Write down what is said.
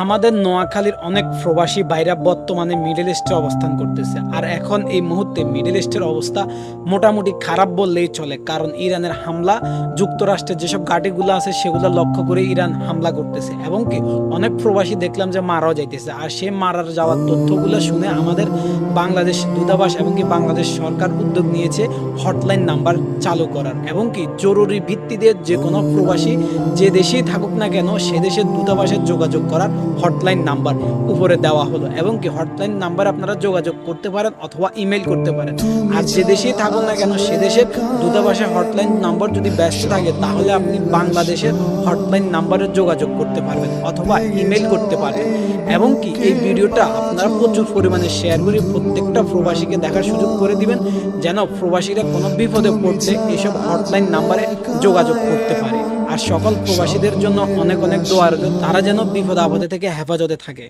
আমাদের নোয়াখালীর অনেক প্রবাসী ভাইরা বর্তমানে মিডল ইস্টে অবস্থান করতেছে। আর এখন এই মুহূর্তে মিডল ইস্টের অবস্থা মোটামুটি খারাপ বললেই চলে, কারণ ইরানের হামলা, যুক্তরাষ্ট্রের যেসব ঘাঁটিগুলো আছে সেগুলো লক্ষ্য করে ইরান হামলা করতেছে এবং কি অনেক প্রবাসী দেখলাম যে মারাও যাইতেছে। আর সেই মারার যাওয়ার তথ্যগুলো শুনে আমাদের বাংলাদেশ দূতাবাস এবং কি বাংলাদেশ সরকার উদ্যোগ নিয়েছে হটলাইন নাম্বার চালু করার, এবং কি জরুরি ভিত্তিতে যে কোনো প্রবাসী যে দেশেই থাকুক না কেন সে দেশের দূতাবাসে যোগাযোগ করার হটলাইন নাম্বার উপরে দেওয়া হলো। এবং কি হটলাইন নাম্বার আপনারা যোগাযোগ করতে পারেন অথবা ইমেল করতে পারেন। আর যে দেশেই থাকুন না কেন সে দেশের দূতাবাসের হটলাইন নাম্বার যদি ব্যস্ত থাকে তাহলে আপনি বাংলাদেশের হটলাইন নাম্বারে যোগাযোগ করতে পারবেন অথবা ইমেল করতে পারবেন। এবং কি এই ভিডিওটা আপনারা প্রচুর পরিমাণে শেয়ার করে প্রত্যেকটা প্রবাসীকে দেখার সুযোগ করে দিবেন, যেন প্রবাসীরা কোনো বিপদে পড়লে এইসব হটলাইন নাম্বারে যোগাযোগ করতে পারে। আর সকল প্রবাসীদের জন্য অনেক অনেক দোয়া রইল, তারা যেন বিপদ আপদে থেকে হেফাজতে থাকে।